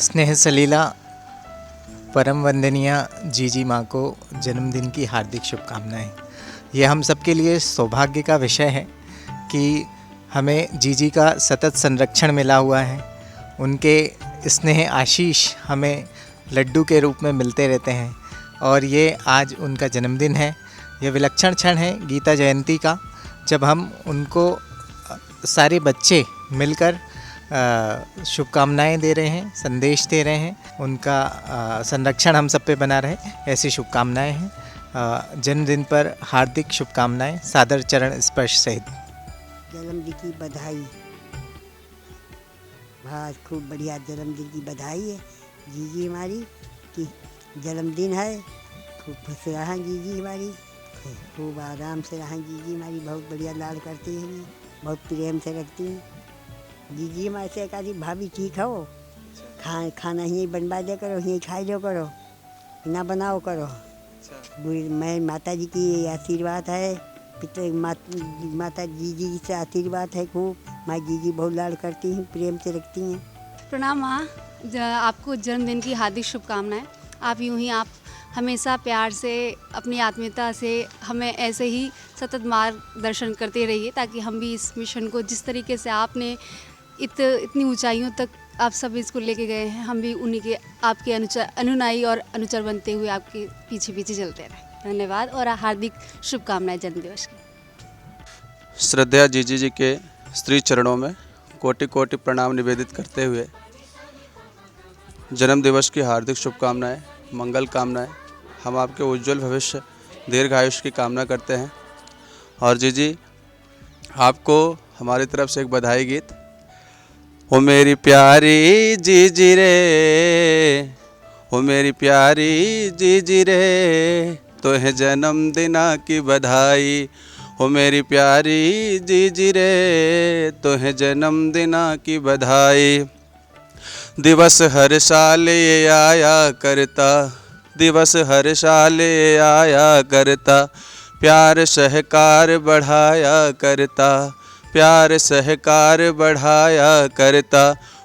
स्नेह सलीला परम वंदनीय जीजी माँ को जन्मदिन की हार्दिक शुभकामनाएं। ये हम सबके लिए सौभाग्य का विषय है कि हमें जीजी का सतत संरक्षण मिला हुआ है। उनके स्नेह आशीष हमें लड्डू के रूप में मिलते रहते हैं और ये आज उनका जन्मदिन है। ये विलक्षण क्षण है गीता जयंती का, जब हम उनको सारे बच्चे मिलकर शुभकामनाएं दे रहे हैं, संदेश दे रहे हैं। उनका संरक्षण हम सब पे बना रहे, ऐसी शुभकामनाएं हैं। जन्मदिन पर हार्दिक शुभकामनाएं सादर चरण स्पर्श सहित। जन्मदिन की बधाई। बहुत खूब बढ़िया जन्मदिन की बधाई है जीजी हमारी कि जन्मदिन है। खूब खुश रहें जीजी हमारी, खूब आराम से रहें जीजी हमारी। बहुत बढ़िया लाड करती हैं, बहुत प्रेम से रखती हैं जीजी हमारे से। कहती भाभी ठीक हो, खाना यहीं बनवा दे करो, यहीं खाई लो करो, ना बनाओ करो। मैं माता जी की आशीर्वाद है, पिता माता जीजी से आशीर्वाद है खूब। माँ जीजी बहुत लाड करती हैं, प्रेम से रखती हैं। प्रणाम माँ, आपको जन्मदिन की हार्दिक शुभकामनाएं। आप यूं ही आप हमेशा प्यार से, अपनी आत्मीयता से हमें ऐसे ही सतत मार्गदर्शन करते रहिए, ताकि हम भी इस मिशन को जिस तरीके से आपने इतनी ऊंचाइयों तक आप सब इसको लेके गए हैं, हम भी उन्हीं के आपके अनुनायी और अनुचर बनते हुए आपके पीछे पीछे चलते रहें। धन्यवाद और हार्दिक शुभकामनाएं जन्मदिवस की। श्रद्धेय जीजी जी के श्री चरणों में कोटि कोटि प्रणाम निवेदित करते हुए जन्म दिवस की हार्दिक शुभकामनाएं, मंगल कामनाएं। हम आपके उज्जवल भविष्य, दीर्घायुष्य की कामना करते हैं। और जीजी आपको हमारी तरफ से एक बधाई गीत। ओ मेरी प्यारी जीजी रे, ओ मेरी प्यारी जीजी रे, तोहे जन्मदिना की बधाई। ओ मेरी प्यारी जीजी रे, तोहे जन्मदिना की बधाई। दिवस हर साल ये आया करता, दिवस हर साल ये आया करता, प्यार सहकार बढ़ाया करता, प्यार सहकार बढ़ाया करता।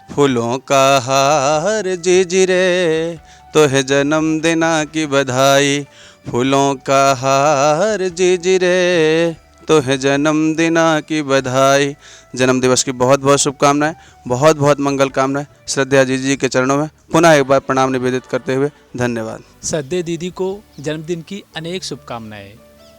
फूलों का हार जीजी रे, तोहे जन्मदिना की बधाई। फूलों का हार जीजी रे, तोहे जन्मदिना की बधाई। जन्म दिवस की बहुत बहुत शुभकामनाएं, बहुत बहुत मंगल कामनाएं। श्रद्धेय जीजी जी के चरणों में पुनः एक बार प्रणाम निवेदित करते हुए धन्यवाद। श्रद्धेय दीदी को जन्मदिन की अनेक शुभकामनाएं।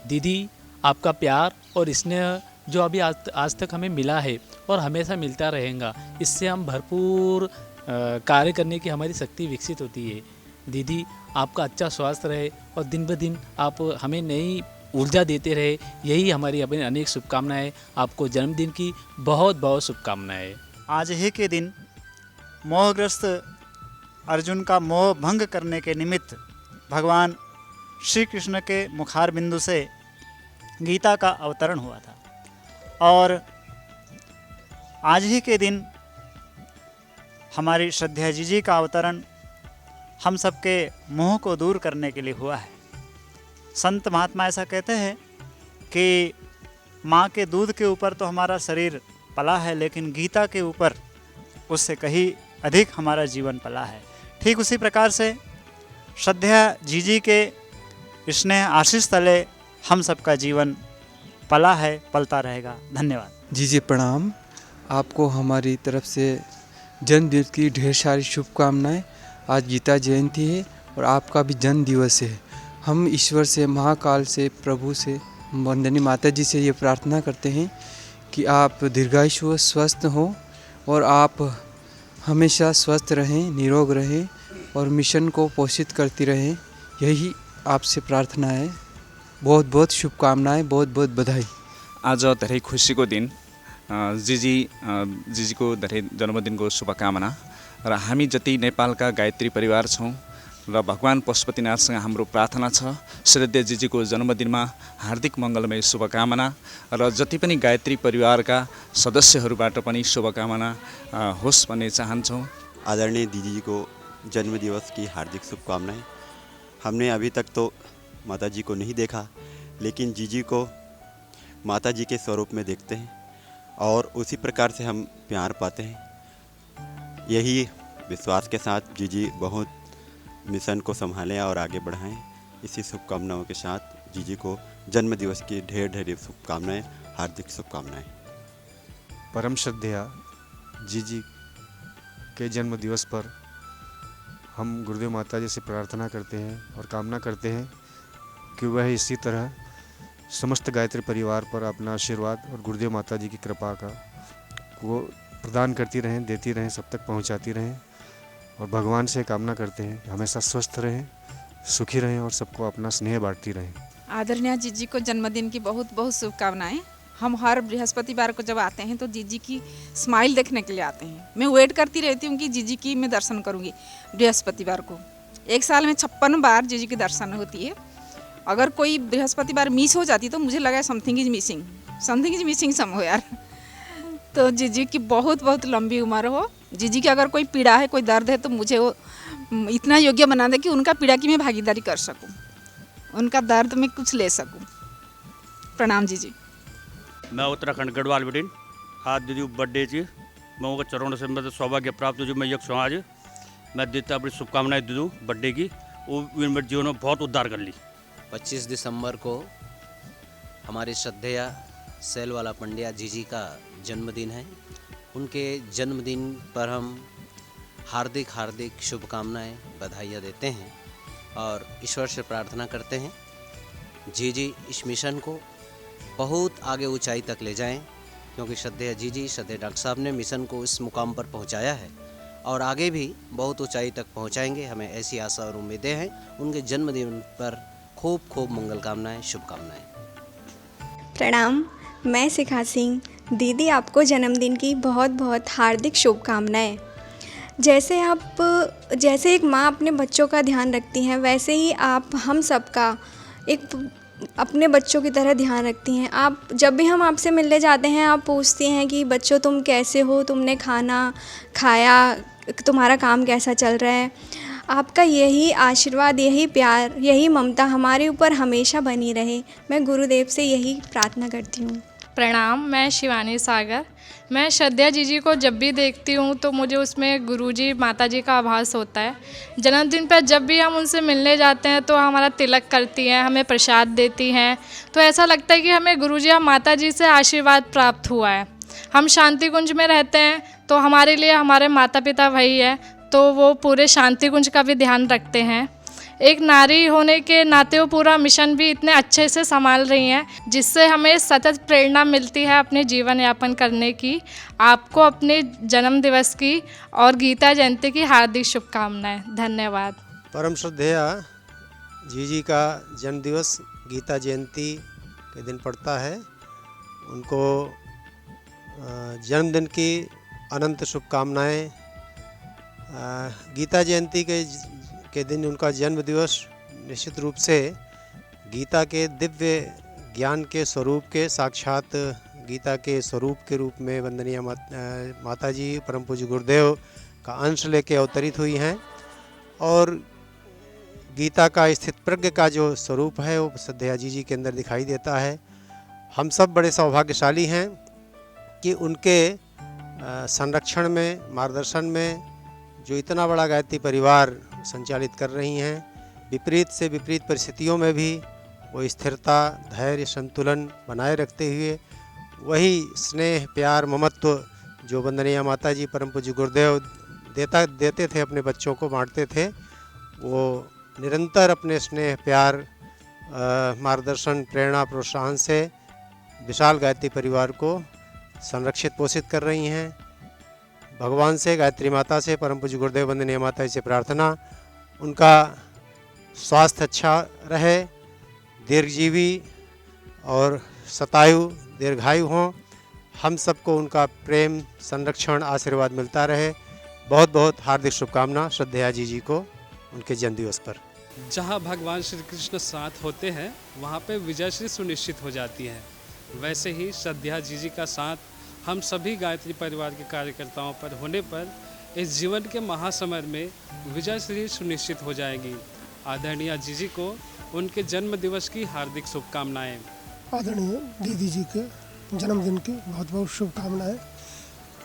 दीदी, आपका प्यार और स्नेह जो अभी आज तक हमें मिला है और हमेशा मिलता रहेगा, इससे हम भरपूर कार्य करने की हमारी शक्ति विकसित होती है। दीदी, आपका अच्छा स्वास्थ्य रहे और दिन ब दिन आप हमें नई ऊर्जा देते रहे, यही हमारी अपनी अनेक शुभकामनाएं। आपको जन्मदिन की बहुत बहुत शुभकामनाएं। आज ही के दिन मोहग्रस्त अर्जुन का मोह भंग करने के निमित्त भगवान श्री कृष्ण के मुखार बिंदु से गीता का अवतरण हुआ था। और आज ही के दिन हमारी श्रद्धेय जीजी का अवतरण हम सबके मोह को दूर करने के लिए हुआ है। संत महात्मा ऐसा कहते हैं कि माँ के दूध के ऊपर तो हमारा शरीर पला है, लेकिन गीता के ऊपर उससे कहीं अधिक हमारा जीवन पला है। ठीक उसी प्रकार से श्रद्धेय जीजी के स्नेह आशीष तले हम सबका जीवन पला है, पलता रहेगा। धन्यवाद। जीजी प्रणाम। आपको हमारी तरफ से जन्मदिन की ढेर सारी शुभकामनाएं। आज गीता जयंती है और आपका भी जन्म दिवस है। हम ईश्वर से, महाकाल से, प्रभु से, वंदनीय माता जी से ये प्रार्थना करते हैं कि आप दीर्घायु स्वस्थ हों और आप हमेशा स्वस्थ रहें, निरोग रहें और मिशन को पोषित करती रहें। यही आपसे प्रार्थना है। बहुत बहुत शुभकामनाएं, बहुत बहुत बधाई। आज धेरै खुसीको दिन, जीजीको धेरै जन्मदिनको शुभकामना। र हामी जति नेपालका गायत्री परिवार छौँ र भगवान पशुपतिनाथसँग हाम्रो प्रार्थना छ, श्रद्धेय जीजीको जन्मदिनमा हार्दिक मङ्गलमय शुभकामना। र जति पनि गायत्री परिवारका सदस्यहरूबाट पनि शुभकामना होस् भन्ने चाहन्छौँ। आदरणीय दीदी को जन्म दिवस की हार्दिक शुभकामनाएं। हमने अभी तक तो माता जी को नहीं देखा, लेकिन जीजी को माता जी के स्वरूप में देखते हैं और उसी प्रकार से हम प्यार पाते हैं। यही विश्वास के साथ जीजी बहुत मिशन को संभालें और आगे बढ़ाएं। इसी शुभकामनाओं के साथ जीजी को जन्मदिवस की ढेर ढेर शुभकामनाएं, हार्दिक शुभकामनाएं। परम श्रद्धेय जीजी के जन्म दिवस पर हम गुरुदेव माता जी से प्रार्थना करते हैं और कामना करते हैं कि वह इसी तरह समस्त गायत्री परिवार पर अपना आशीर्वाद और गुरुदेव माता जी की कृपा का को प्रदान करती रहें, देती रहें, सब तक पहुंचाती रहें। और भगवान से कामना करते हैं कि हमेशा स्वस्थ रहें, सुखी रहें और सबको अपना स्नेह बांटती रहें। आदरणीय जीजी को जन्मदिन की बहुत बहुत शुभकामनाएं। हम हर बृहस्पतिवार को जब आते हैं तो जीजी की स्माइल देखने के लिए आते हैं। मैं वेट करती रहती हूँ कि जीजी की मैं दर्शन करूँगी बृहस्पतिवार को। एक साल में 56 बार जीजी की दर्शन होती है। अगर कोई बृहस्पतिवार मिस हो जाती तो मुझे लगा समथिंग इज मिसिंग समवेयर। तो जीजी की बहुत बहुत लंबी उम्र हो। जीजी की अगर कोई पीड़ा है, कोई दर्द है तो मुझे वो इतना योग्य बना दे कि उनका पीड़ा की मैं भागीदारी कर सकूं, उनका दर्द में कुछ ले सकूं। प्रणाम जीजी। मैं उत्तराखंड गढ़वाल बिटिन आज दीदी बर्थडे ची मैं चरणों से मतलब सौभाग्य प्राप्त हो जो मैं यक्ष हूँ। आज मैं देता अपनी शुभकामनाएं दे दूँ बर्थडे की, वो मेरे जीवन में बहुत उद्धार कर ली। 25 दिसंबर को हमारे श्रद्धेय सैलवाला पंड्या जीजी का जन्मदिन है। उनके जन्मदिन पर हम हार्दिक हार्दिक शुभकामनाएं, बधाइयाँ देते हैं और ईश्वर से प्रार्थना करते हैं जीजी इस मिशन को बहुत आगे ऊंचाई तक ले जाएं, क्योंकि श्रद्धेय जीजी, श्रद्धेय डॉक्टर साहब ने मिशन को इस मुकाम पर पहुंचाया है और आगे भी बहुत ऊंचाई तक पहुंचाएंगे। हमें ऐसी आशा और उम्मीदें हैं। उनके जन्मदिन पर खूब खूब मंगल कामनाएं, शुभकामनाएं। प्रणाम, मैं शिखा सिंह। दीदी, आपको जन्मदिन की बहुत बहुत हार्दिक शुभकामनाएं। जैसे एक माँ अपने बच्चों का ध्यान रखती हैं, वैसे ही आप हम सबका एक अपने बच्चों की तरह ध्यान रखती हैं। आप जब भी हम आपसे मिलने जाते हैं, आप पूछती हैं कि बच्चों तुम कैसे हो, तुमने खाना खाया, तुम्हारा काम कैसा चल रहा है। आपका यही आशीर्वाद, यही प्यार, यही ममता हमारे ऊपर हमेशा बनी रहे। मैं गुरुदेव से यही प्रार्थना करती हूँ। प्रणाम, मैं शिवानी सागर। मैं श्रद्धेय जीजी को जब भी देखती हूँ तो मुझे उसमें गुरुजी, माताजी का आभास होता है। जन्मदिन पर जब भी हम उनसे मिलने जाते हैं तो हमारा तिलक करती हैं, हमें प्रसाद देती हैं, तो ऐसा लगता है कि हमें गुरुजी और माताजी से आशीर्वाद प्राप्त हुआ है। हम शांति कुंज में रहते हैं तो हमारे लिए हमारे माता पिता वही है, तो वो पूरे शांति कुंज का भी ध्यान रखते हैं। एक नारी होने के नाते वो पूरा मिशन भी इतने अच्छे से संभाल रही हैं, जिससे हमें सतत प्रेरणा मिलती है अपने जीवन यापन करने की। आपको अपने जन्म दिवस की और गीता जयंती की हार्दिक शुभकामनाएं। धन्यवाद। परम श्रद्धेय जीजी का जन्म दिवस गीता जयंती के दिन पड़ता है। उनको जन्मदिन की अनंत शुभकामनाएं। गीता जयंती के दिन उनका जन्म दिवस निश्चित रूप से गीता के दिव्य ज्ञान के स्वरूप के, साक्षात गीता के स्वरूप के रूप में वंदनीय माता जी परम पूज्य गुरुदेव का अंश लेके अवतरित हुई हैं और गीता का स्थित प्रज्ञ का जो स्वरूप है वो श्रद्धेय जीजी के अंदर दिखाई देता है। हम सब बड़े सौभाग्यशाली हैं कि उनके संरक्षण में, मार्गदर्शन में जो इतना बड़ा गायत्री परिवार संचालित कर रही हैं। विपरीत से विपरीत परिस्थितियों में भी वो स्थिरता, धैर्य, संतुलन बनाए रखते हुए वही स्नेह, प्यार, ममत्व जो वंदनीय माता जी परम पूज्य गुरुदेव देते थे, अपने बच्चों को बांटते थे, वो निरंतर अपने स्नेह, प्यार, मार्गदर्शन, प्रेरणा, प्रोत्साहन से विशाल गायत्री परिवार को संरक्षित पोषित कर रही हैं। भगवान से, गायत्री माता से, परम पूज्य गुरुदेव वंदनीय माता जी से प्रार्थना उनका स्वास्थ्य अच्छा रहे, दीर्घजीवी और शतायु दीर्घायु हों। हम सबको उनका प्रेम, संरक्षण, आशीर्वाद मिलता रहे। बहुत बहुत हार्दिक शुभकामना श्रद्धेय जीजी को उनके जन्मदिवस पर। जहाँ भगवान श्री कृष्ण साथ होते हैं वहाँ पे विजय श्री सुनिश्चित हो जाती है। वैसे ही श्रद्धेय जीजी का साथ हम सभी गायत्री परिवार के कार्यकर्ताओं पर होने पर इस जीवन के महासमर में विजय श्री सुनिश्चित हो जाएगी। आदरणीय जीजी को उनके जन्म दिवस की हार्दिक शुभकामनाएं। आदरणीय दीदी जी के जन्मदिन की बहुत बहुत शुभकामनाएं।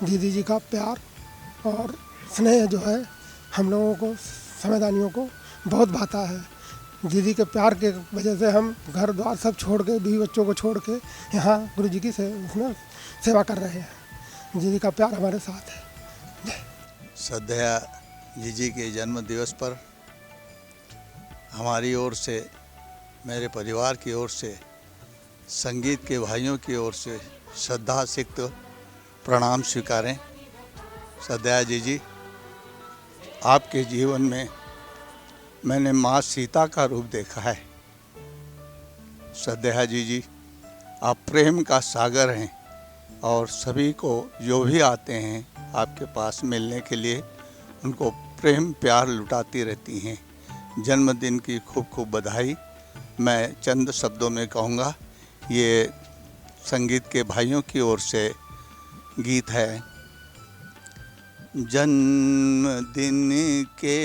दीदी जी का प्यार और स्नेह जो है हम लोगों को संवैधानियों को बहुत भाता है। दीदी के प्यार के वजह से हम घर द्वार सब छोड़ के, बीवी बच्चों को छोड़ के यहाँ गुरु जी की उसमें सेवा कर रहे हैं। दीदी का प्यार हमारे साथ है। श्रद्धेय जीजी के जन्म दिवस पर हमारी ओर से, मेरे परिवार की ओर से, संगीत के भाइयों की ओर से श्रद्धा सिक्त प्रणाम स्वीकारें। श्रद्धेय जीजी, आपके जीवन में मैंने माँ सीता का रूप देखा है। श्रद्धेय जीजी, आप प्रेम का सागर हैं और सभी को जो भी आते हैं आपके पास मिलने के लिए उनको प्रेम प्यार लुटाती रहती हैं। जन्मदिन की खूब खूब बधाई। मैं चंद शब्दों में कहूँगा, ये संगीत के भाइयों की ओर से गीत है। जन्मदिन के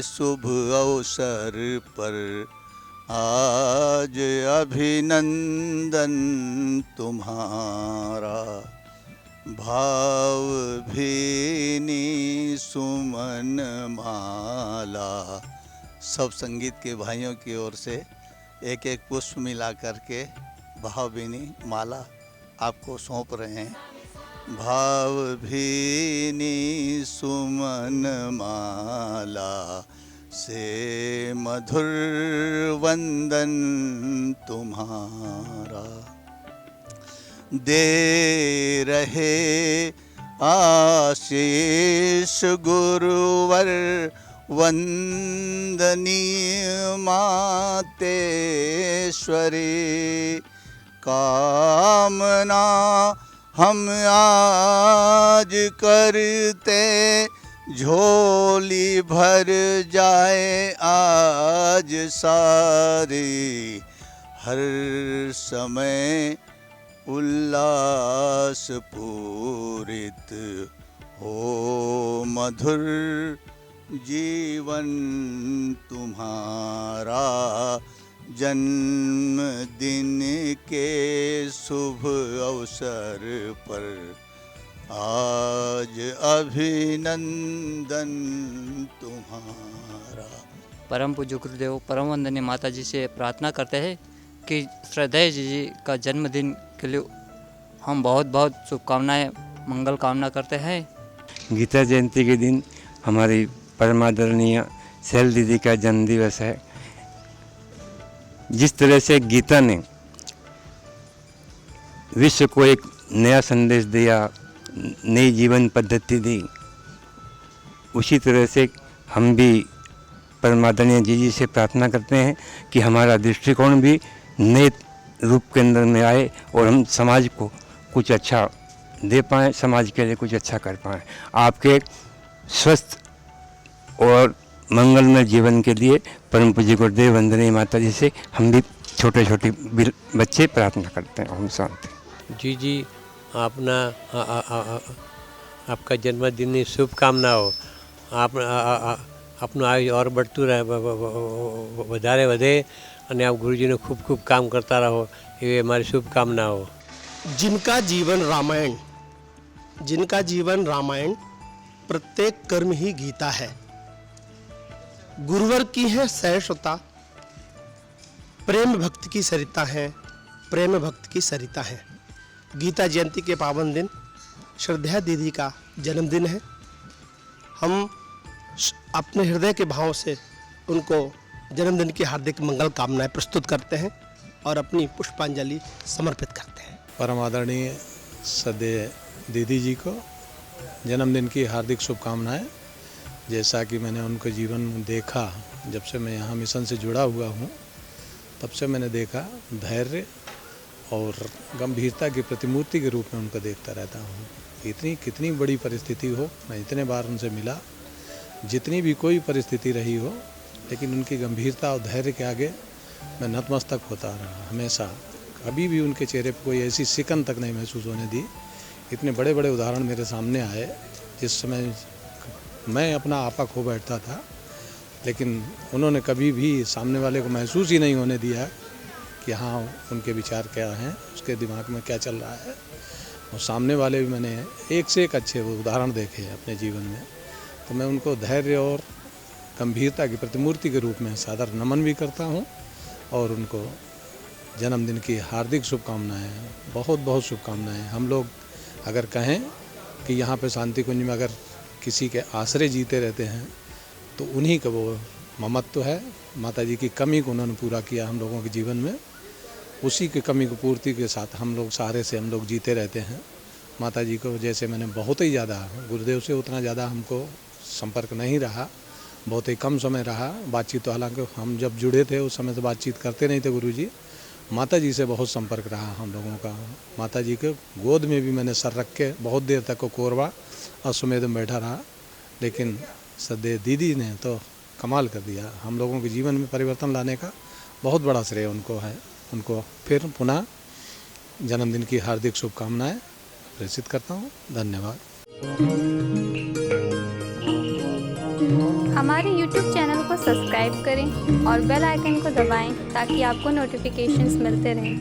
शुभ अवसर पर आज अभिनंदन तुम्हारा, भाव भीनी सुमन माला। सब संगीत के भाइयों की ओर से एक एक पुष्प मिला करके भावभीनी माला आपको सौंप रहे हैं। भाव भीनी सुमन माला से मधुर वंदन तुम्हारा, दे रहे आशीष गुरुवर वंदनीय मातेश्वरी। कामना हम आज करते, झोली भर जाए आज सारी। हर समय उल्लास पूरित हो मधुर जीवन तुम्हारा। जन्मदिन के शुभ अवसर पर आज अभिनंदन तुम्हारा। परम पूज्य गुरुदेव परम वंदनीय माता जी से प्रार्थना करते हैं कि श्रद्धेय जी का जन्मदिन के लिए हम बहुत बहुत शुभकामनाएं मंगल कामना करते हैं। गीता जयंती के दिन हमारी परमादरणीय शैल दीदी का जन्मदिवस है। जिस तरह से गीता ने विश्व को एक नया संदेश दिया, नई जीवन पद्धति दी, उसी तरह से हम भी परमादरणीय जी से प्रार्थना करते हैं कि हमारा दृष्टिकोण भी नए रूप के अंदर में आए और हम समाज को कुछ अच्छा दे पाएँ, समाज के लिए कुछ अच्छा कर पाएँ। आपके स्वस्थ और मंगलमय जीवन के लिए परम पूज्य गुरुदेव वंदनीय माता जी से हम भी छोटे छोटे बच्चे प्रार्थना करते हैं। ओम शांति। जी अपना आपका जन्मदिन शुभकामना हो। आप अपना आयु और बढ़तू रहे, વધારે વધે અને आप गुरुजी ने खूब खूब काम करता रहो, ये हमारी शुभकामना हो। जिनका जीवन रामायण प्रत्येक कर्म ही गीता है। गुरुवर की है सहिष्णुता, प्रेम भक्ति की सरिता है, प्रेम भक्ति की सरिता है। गीता जयंती के पावन दिन श्रद्धेय दीदी का जन्मदिन है। हम अपने हृदय के भाव से उनको जन्मदिन की हार्दिक मंगल कामनाएं प्रस्तुत करते हैं और अपनी पुष्पांजलि समर्पित करते हैं। परम आदरणीय श्रद्धेय दीदी जी को जन्मदिन की हार्दिक शुभकामनाएं। जैसा कि मैंने उनका जीवन देखा, जब से मैं यहाँ मिशन से जुड़ा हुआ हूँ तब से मैंने देखा धैर्य और गंभीरता की प्रतिमूर्ति के रूप में उनको देखता रहता हूँ। कितनी बड़ी परिस्थिति हो, मैं इतने बार उनसे मिला, जितनी भी कोई परिस्थिति रही हो, लेकिन उनकी गंभीरता और धैर्य के आगे मैं नतमस्तक होता रहा हमेशा। कभी भी उनके चेहरे पर कोई ऐसी सिकन तक नहीं महसूस होने दी। इतने बड़े बड़े उदाहरण मेरे सामने आए जिस समय मैं अपना आपा खो बैठता था, लेकिन उन्होंने कभी भी सामने वाले को महसूस ही नहीं होने दिया कि हाँ उनके विचार क्या हैं, उसके दिमाग में क्या चल रहा है। और सामने वाले भी मैंने एक से एक अच्छे उदाहरण देखे अपने जीवन में, तो मैं उनको धैर्य और गंभीरता की प्रतिमूर्ति के रूप में सादर नमन भी करता हूँ और उनको जन्मदिन की हार्दिक शुभकामनाएं, बहुत बहुत शुभकामनाएं। हम लोग अगर कहें कि यहाँ पे शांति कुंज में अगर किसी के आश्रय जीते रहते हैं तो उन्हीं का वो ममत्व है। माता जी की कमी को उन्होंने पूरा किया हम लोगों के जीवन में, उसी की कमी को पूर्ति के साथ हम लोग सहारे से हम लोग जीते रहते हैं। माता जी को जैसे मैंने बहुत ही ज़्यादा, गुरुदेव से उतना ज़्यादा हमको संपर्क नहीं रहा, बहुत ही कम समय रहा बातचीत। तो हालांकि हम जब जुड़े थे उस समय तो बातचीत करते नहीं थे गुरुजी। माता जी से बहुत संपर्क रहा हम लोगों का। माता जी के गोद में भी मैंने सर रख के बहुत देर तक को कोरबा और सुमेध में बैठा रहा, लेकिन सदैव दीदी ने तो कमाल कर दिया। हम लोगों के जीवन में परिवर्तन लाने का बहुत बड़ा श्रेय उनको है। उनको फिर पुनः जन्मदिन की हार्दिक शुभकामनाएं प्रेषित करता हूँ। धन्यवाद। हमारे YouTube चैनल को सब्सक्राइब करें और बेल आइकन को दबाएं ताकि आपको नोटिफिकेशंस मिलते रहें।